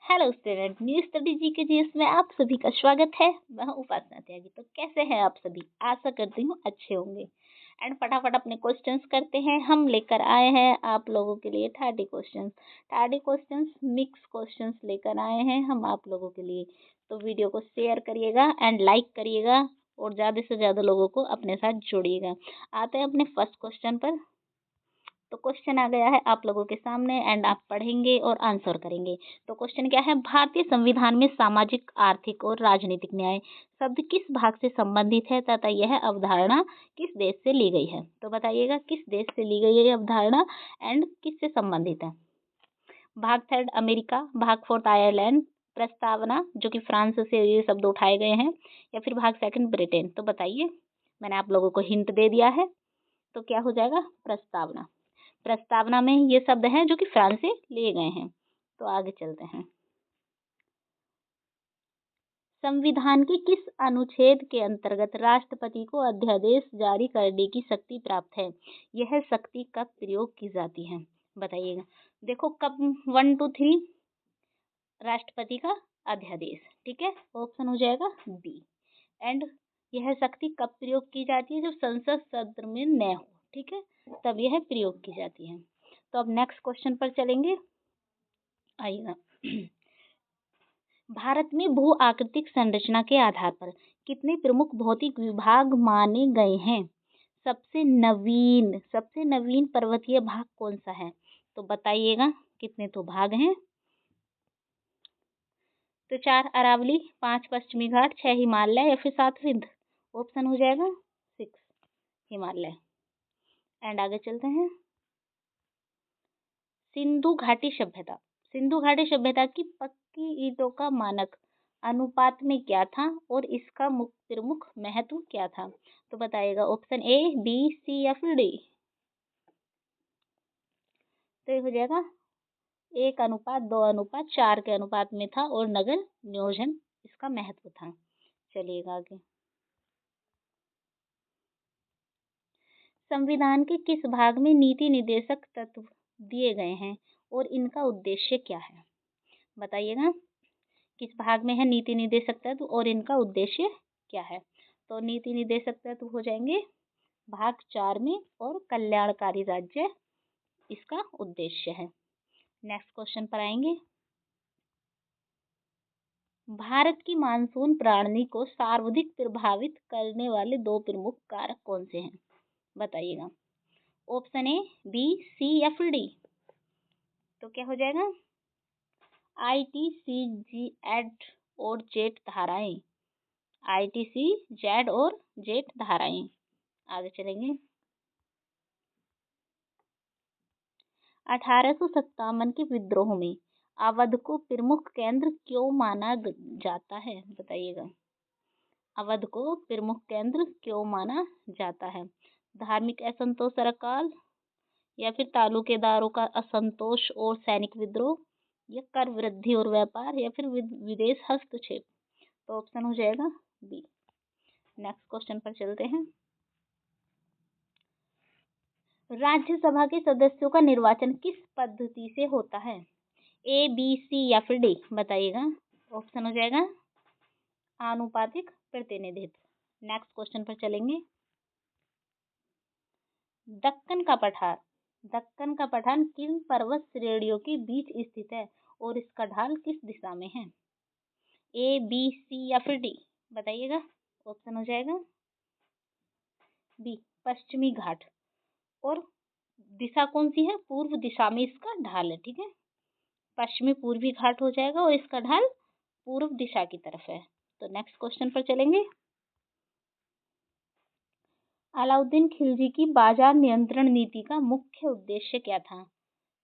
Hello student, new study GK GS में आप सभी का स्वागत है। मैं हूं उपासना त्यागी। तो कैसे हैं आप सभी? आशा करती हूँ अच्छे होंगे। एंड फटाफट अपने क्वेश्चंस करते हैं। हम लेकर आए हैं आप लोगों के लिए 30 क्वेश्चंस मिक्स क्वेश्चंस लेकर आए हैं हम आप लोगों के लिए। तो वीडियो को शेयर करिएगा एंड लाइक करिएगा और ज़्यादा से ज़्यादा लोगों को अपने साथ जोड़िएगा। आते हैं अपने फर्स्ट क्वेश्चन पर। तो क्वेश्चन आ गया है आप लोगों के सामने एंड आप पढ़ेंगे और आंसर करेंगे। तो क्वेश्चन क्या है? भारतीय संविधान में सामाजिक, आर्थिक और राजनीतिक न्याय शब्द किस भाग से संबंधित है तथा यह अवधारणा किस देश से ली गई है? तो बताइएगा किस देश से ली गई है ये अवधारणा एंड किससे संबंधित है। भाग थर्ड अमेरिका, भाग फोर्थ आयरलैंड, प्रस्तावना जो कि फ्रांस से ये शब्द उठाए गए हैं, या फिर भाग सेकंड ब्रिटेन। तो बताइए, मैंने आप लोगों को हिंट दे दिया है। तो क्या हो जाएगा? प्रस्तावना। प्रस्तावना में ये शब्द हैं जो कि फ्रांस से लिए गए हैं। तो आगे चलते हैं। संविधान के किस अनुच्छेद के अंतर्गत राष्ट्रपति को अध्यादेश जारी करने की शक्ति प्राप्त है? यह शक्ति कब प्रयोग की जाती है? बताइएगा। देखो कब 1 2 3 राष्ट्रपति का अध्यादेश, ठीक है। ऑप्शन हो जाएगा बी। एंड यह शक्ति कब प्रयोग की जाती है? जब संसद सत्र में न हो, ठीक है, तब यह प्रयोग की जाती है। तो अब नेक्स्ट क्वेश्चन पर चलेंगे। आइएगा। भारत में भू आकृतिक संरचना के आधार पर कितने प्रमुख भौतिक विभाग माने गए हैं? सबसे नवीन पर्वतीय भाग कौन सा है? तो बताइएगा कितने तो भाग हैं। तो 4 अरावली, 5 पश्चिमी घाट, 6 हिमालय या फिर 7 विंध्य। ऑप्शन हो जाएगा 6 हिमालय। एंड आगे चलते हैं। सिंधु घाटी सभ्यता की पक्की ईंटों का मानक अनुपात में क्या था और इसका प्रमुख महत्व क्या था? तो बताइएगा ऑप्शन ए, बी, सी या फिर डी। तो ये हो जाएगा 1:2:4 के अनुपात में था और नगर नियोजन इसका महत्व था। चलिएगा आगे। संविधान के किस भाग में नीति निर्देशक तत्व दिए गए हैं और इनका उद्देश्य क्या है? बताइएगा किस भाग में है नीति निर्देशक तत्व और इनका उद्देश्य क्या है? तो नीति निर्देशक तत्व हो जाएंगे भाग 4 में और कल्याणकारी राज्य इसका उद्देश्य है। नेक्स्ट क्वेश्चन पर आएंगे। भारत की मानसून प्रणाली को सर्वाधिक प्रभावित करने वाले 2 प्रमुख कारक कौन से हैं? बताइएगा। ऑप्शन ए, बी, सी या फिर डी। तो क्या हो जाएगा? ITC, जेड और जेट धाराएं। ITC, जेड और जेट धाराएं। आगे चलेंगे। 1857 के विद्रोह में अवध को प्रमुख केंद्र क्यों माना जाता है? बताइएगा। अवध को प्रमुख केंद्र क्यों माना जाता है? धार्मिक असंतोष अकाल, या फिर तालुकेदारों का असंतोष और सैनिक विद्रोह, या कर वृद्धि और व्यापार, या फिर विदेश हस्तक्षेप। तो ऑप्शन हो जाएगा बी। नेक्स्ट क्वेश्चन पर चलते हैं। राज्यसभा के सदस्यों का निर्वाचन किस पद्धति से होता है? ए, बी, सी या फिर डी। बताइएगा। ऑप्शन हो जाएगा आनुपातिक प्रतिनिधित्व। नेक्स्ट क्वेश्चन पर चलेंगे। दक्कन का पठार किन पर्वत श्रेणियों के बीच स्थित है और इसका ढाल किस दिशा में है? ए, बी, सी या फिर डी। बताइएगा। ऑप्शन हो जाएगा बी, पश्चिमी घाट। और दिशा कौन सी है? पूर्व दिशा में इसका ढाल है, ठीक है। पश्चिमी पूर्वी घाट हो जाएगा और इसका ढाल पूर्व दिशा की तरफ है। तो नेक्स्ट क्वेश्चन पर चलेंगे। अलाउद्दीन खिलजी की बाजार नियंत्रण नीति का मुख्य उद्देश्य क्या था?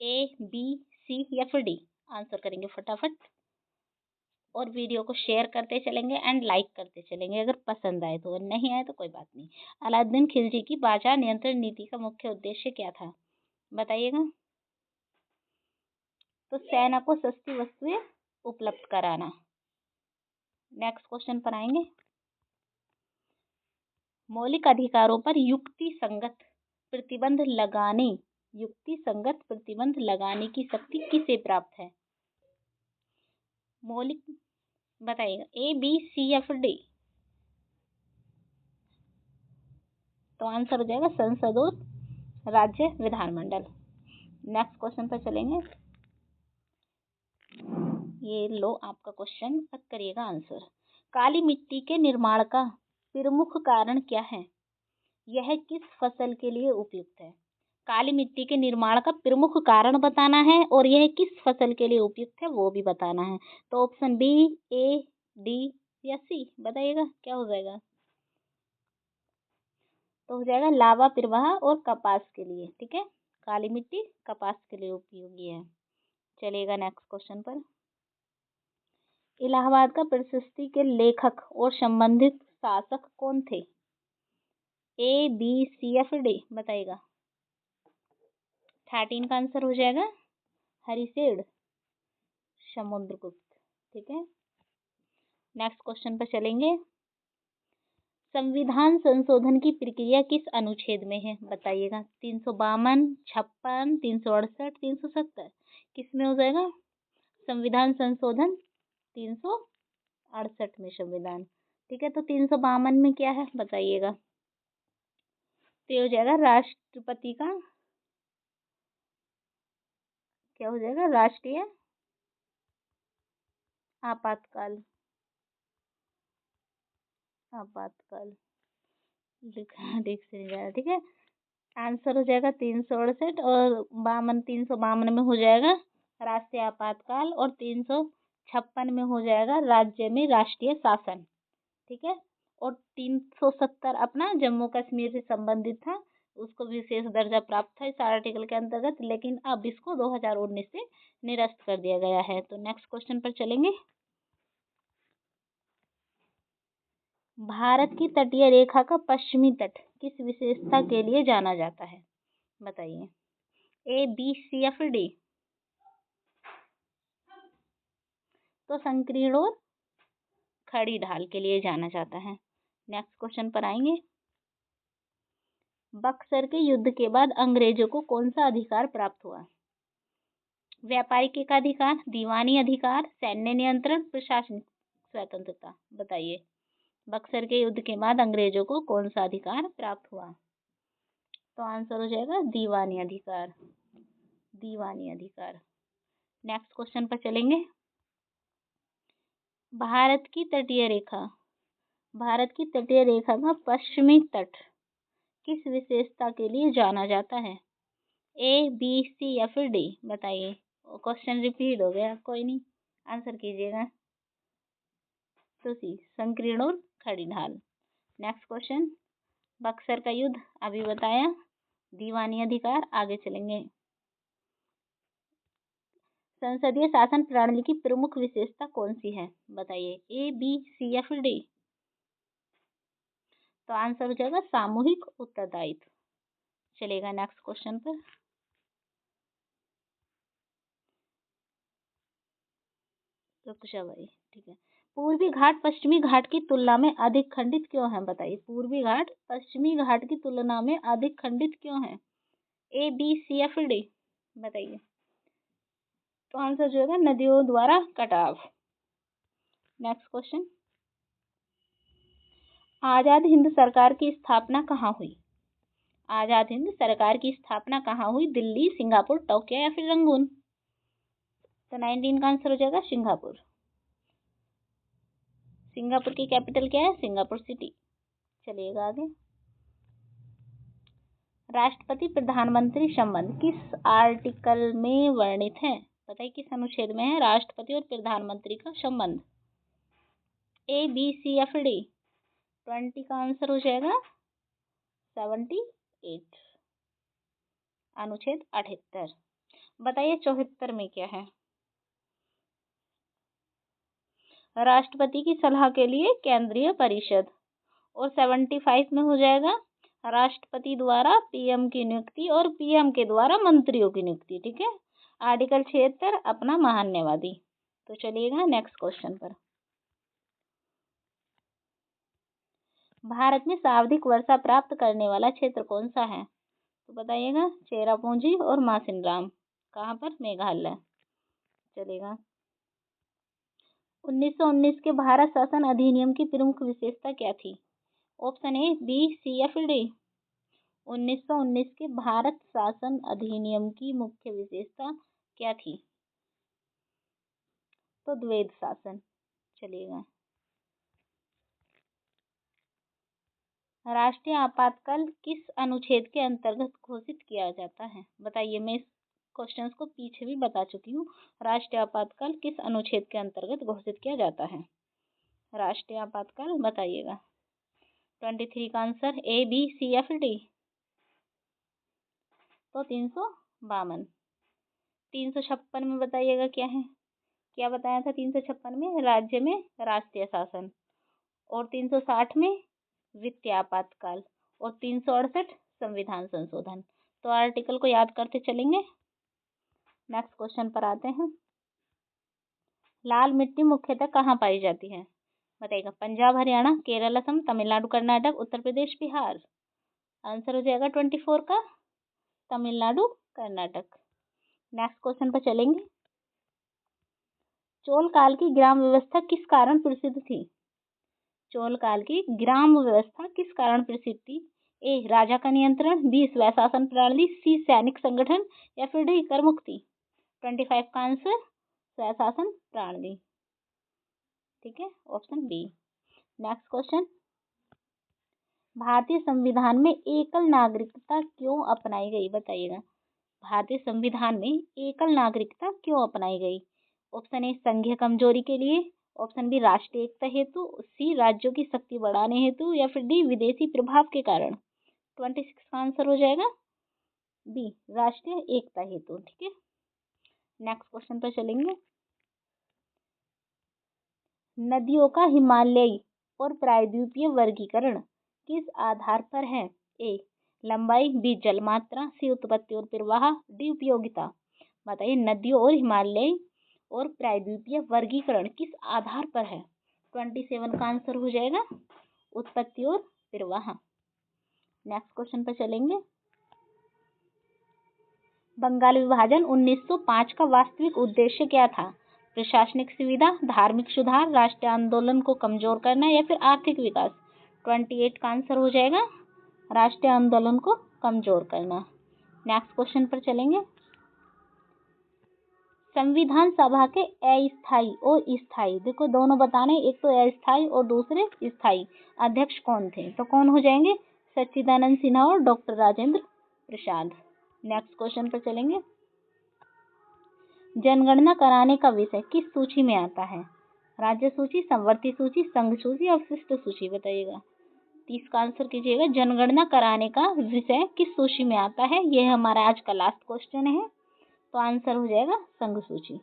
ए, बी, सी या फिर डी। आंसर करेंगे फटाफट और वीडियो को शेयर करते चलेंगे एंड लाइक करते चलेंगे अगर पसंद आए तो, नहीं आए तो कोई बात नहीं। अलाउद्दीन खिलजी की बाजार नियंत्रण नीति का मुख्य उद्देश्य क्या था? बताइएगा। तो सेना को सस्ती वस्तुएं उपलब्ध कराना। नेक्स्ट क्वेश्चन पर आएंगे। मौलिक अधिकारों पर युक्तिसंगत प्रतिबंध लगाने की शक्ति किसे प्राप्त है? मौलिक बताइएगा, ए बी सी या फिर डी। तो आंसर हो जाएगा संसद और राज्य विधानमंडल। नेक्स्ट क्वेश्चन पर चलेंगे। ये लो आपका क्वेश्चन, तक करिएगा आंसर। काली मिट्टी के निर्माण का प्रमुख कारण क्या है? यह किस फसल के लिए उपयुक्त है? काली मिट्टी के निर्माण का प्रमुख कारण बताना है और यह किस फसल के लिए उपयुक्त है वो भी बताना है। तो ऑप्शन बी, ए, डी या सी बताइएगा क्या हो जाएगा। तो हो जाएगा लावा प्रवाह और कपास के लिए। ठीक है, काली मिट्टी कपास के लिए उपयोगी है। चलिएगा नेक्स्ट क्वेश्चन पर। इलाहाबाद का प्रशस्ति के लेखक और संबंधित शासक कौन थे? ए बी सी या फिर डी बताइएगा। 13 का आंसर हो जाएगा हरिशेड समुद्रगुप्त। ठीक है, नेक्स्ट क्वेश्चन पर चलेंगे। संविधान संशोधन की प्रक्रिया किस अनुच्छेद में है बताइएगा। 352, 56, 368, 370 किस में हो जाएगा? संविधान संशोधन 368 में संविधान। ठीक है, तो 352 में क्या है बताइएगा। तो ये हो जाएगा राष्ट्रपति का क्या हो जाएगा, राष्ट्रीय आपातकाल। आपातकाल लिख से नहीं जाएगा। ठीक है, आंसर हो जाएगा 368 और 352 में हो जाएगा राष्ट्रीय आपातकाल और 356 में हो जाएगा राज्य में राष्ट्रीय शासन। ठीक है, और 370 अपना जम्मू कश्मीर से संबंधित था, उसको विशेष दर्जा प्राप्त था इस आर्टिकल के अंतर्गत, लेकिन अब इसको 2019 से निरस्त कर दिया गया है। तो नेक्स्ट क्वेश्चन पर चलेंगे। भारत की तटीय रेखा का पश्चिमी तट किस विशेषता के लिए जाना जाता है बताइए। ए बी सी या फिर डी। तो संकीर्ण और खड़ी ढाल के लिए जाना जाता है। नेक्स्ट क्वेश्चन पर आएंगे। बक्सर के युद्ध के बाद अंग्रेजों को कौन सा अधिकार प्राप्त हुआ? व्यापारिक एकाधिकार, दीवानी अधिकार, सैन्य नियंत्रण, प्रशासनिक स्वतंत्रता बताइए। बक्सर के युद्ध के बाद अंग्रेजों को कौन सा अधिकार प्राप्त हुआ? तो आंसर हो जाएगा दीवानी अधिकार। दीवानी अधिकार। नेक्स्ट क्वेश्चन पर चलेंगे। भारत की तटीय रेखा का पश्चिमी तट किस विशेषता के लिए जाना जाता है? ए बी सी या फिर डी बताइए। क्वेश्चन रिपीट हो गया, कोई नहीं, आंसर कीजिएगा। तो सी, संकीर्ण और खड़ी ढाल। Next question. बक्सर का युद्ध अभी बताया, दीवानी अधिकार, आगे चलेंगे। संसदीय शासन प्रणाली की प्रमुख विशेषता कौन सी है बताइए। ए बी सी या फिर डी। तो आंसर हो जाएगा सामूहिक उत्तरदायित्व। चलेगा नेक्स्ट क्वेश्चन पर। रुक जा भाई, ठीक है। पूर्वी घाट पश्चिमी घाट की तुलना में अधिक खंडित क्यों है बताइए। पूर्वी घाट पश्चिमी घाट की तुलना में अधिक खंडित क्यों है? ए बी सी या फिर डी बताइए। तो आंसर जो होगा नदियों द्वारा कटाव। Next question. आजाद हिंद सरकार की स्थापना कहाँ हुई? आजाद हिंद सरकार की स्थापना कहाँ हुई? दिल्ली, सिंगापुर, टोक्यो या फिर रंगून। तो 19 का आंसर हो जाएगा सिंगापुर। सिंगापुर की कैपिटल क्या है? Singapore city. चलिएगा आगे। राष्ट्रपति प्रधानमंत्री संबंध किस आर्टिकल में वर्णित है बताइए। किस अनुच्छेद में है राष्ट्रपति और प्रधानमंत्री का संबंध? ए बी सी या फिर डी। 20 का आंसर हो जाएगा 78, अनुच्छेद 78। बताइए 74 में क्या है? राष्ट्रपति की सलाह के लिए केंद्रीय परिषद। और 75 में हो जाएगा राष्ट्रपति द्वारा पीएम की नियुक्ति और पीएम के द्वारा मंत्रियों की नियुक्ति। ठीक है, आर्टिकल 76 अपना महान्यवादी। तो चलिएगा नेक्स्ट क्वेश्चन पर। भारत में सर्वाधिक वर्षा प्राप्त करने वाला क्षेत्र कौन सा है तो बताइएगा। चेरापूंजी और मासिनराम। कहाँ पर? मेघालय। चलेगा। 1919 के भारत शासन अधिनियम की प्रमुख विशेषता क्या थी? ऑप्शन ए, बी, सी या फिर डी। 1919 के भारत शासन अधिनियम की मुख्य विशेषता क्या थी? तो द्वैध शासन चलेगा। राष्ट्रीय आपातकाल किस अनुच्छेद के अंतर्गत घोषित किया जाता है? बताइए, मैं इस क्वेश्चंस को पीछे भी बता चुकी हूँ। राष्ट्रीय आपातकाल किस अनुच्छेद के अंतर्गत घोषित किया जाता है? राष्ट्रीय आपातकाल बताइएगा। 23 का आंसर ए, बी, सी या फिर डी। तो 352। 356 में बताइएगा क्या है? क्या बताया था 356 में? राज्य में राष्ट्रीय शासन। और 360 में वित्तीय आपातकाल। और 368 संविधान संशोधन। तो आर्टिकल को याद करते चलेंगे। नेक्स्ट क्वेश्चन पर आते हैं। लाल मिट्टी मुख्यतः कहाँ पाई जाती है? बताइएगा। पंजाब, हरियाणा, केरल, असम, तमिलनाडु, कर्नाटक, उत्तर प्रदेश, बिहार। आंसर हो जाएगा 24 का तमिलनाडु, कर्नाटक। नेक्स्ट क्वेश्चन पर चलेंगे। चोल काल की ग्राम व्यवस्था किस कारण प्रसिद्ध थी? चोल काल की ग्राम व्यवस्था किस कारण प्रसिद्ध थी? ए, राजा का नियंत्रण, बी, स्वशासन प्रणाली, सी, सैनिक संगठन या फिर डी, कर मुक्ति। 25 का आंसर स्वशासन प्रणाली। ठीक है, ऑप्शन बी। Next question. भारतीय संविधान में एकल नागरिकता क्यों अपनाई गई? बताइएगा। भारतीय संविधान में एकल नागरिकता क्यों अपनाई गई? ऑप्शन ए, संघीय कमजोरी के लिए, ऑप्शन बी, राष्ट्रीय एकता हेतु, सी, राज्यों की शक्ति बढ़ाने हेतु या फिर डी, विदेशी प्रभाव के कारण। 26 का आंसर हो जाएगा बी, राष्ट्रीय एकता हेतु। ठीक है, नेक्स्ट क्वेश्चन पर चलेंगे। नदियों का हिमालयी और प्रायद्वीपीय वर्गीकरण किस आधार पर है? ए, लंबाई, बी, जलमात्रा, सी, उत्पत्ति और प्रवाह, डी, उपयोगिता। बताइए, नदियों और हिमालयी और प्रायद्वीपीय वर्गीकरण किस आधार पर है? 27 का आंसर हो जाएगा उत्पत्ति और प्रवाह। नेक्स्ट क्वेश्चन पर चलेंगे। बंगाल विभाजन 1905 का वास्तविक उद्देश्य क्या था? प्रशासनिक सुविधा, धार्मिक सुधार, राष्ट्रीय आंदोलन को कमजोर करना या फिर आर्थिक विकास। 28 का आंसर हो जाएगा राष्ट्रीय आंदोलन को कमजोर करना। नेक्स्ट क्वेश्चन पर चलेंगे। संविधान सभा के अस्थायी और स्थायी, देखो दोनों बताने, एक तो अस्थायी और दूसरे स्थायी अध्यक्ष कौन थे? तो कौन हो जाएंगे? सच्चिदानंद सिन्हा और doctor Rajendra Prasad. Next question पर चलेंगे। जनगणना कराने का विषय किस सूची में आता है? राज्य सूची, संवर्ती सूची, संघ सूची और विशिष्ट सूची। बताइएगा। 30 का आंसर कीजिएगा। जनगणना कराने का विषय किस सूची में आता है? यह हमारा आज का लास्ट क्वेश्चन है। तो आंसर हो जाएगा संघ सूची।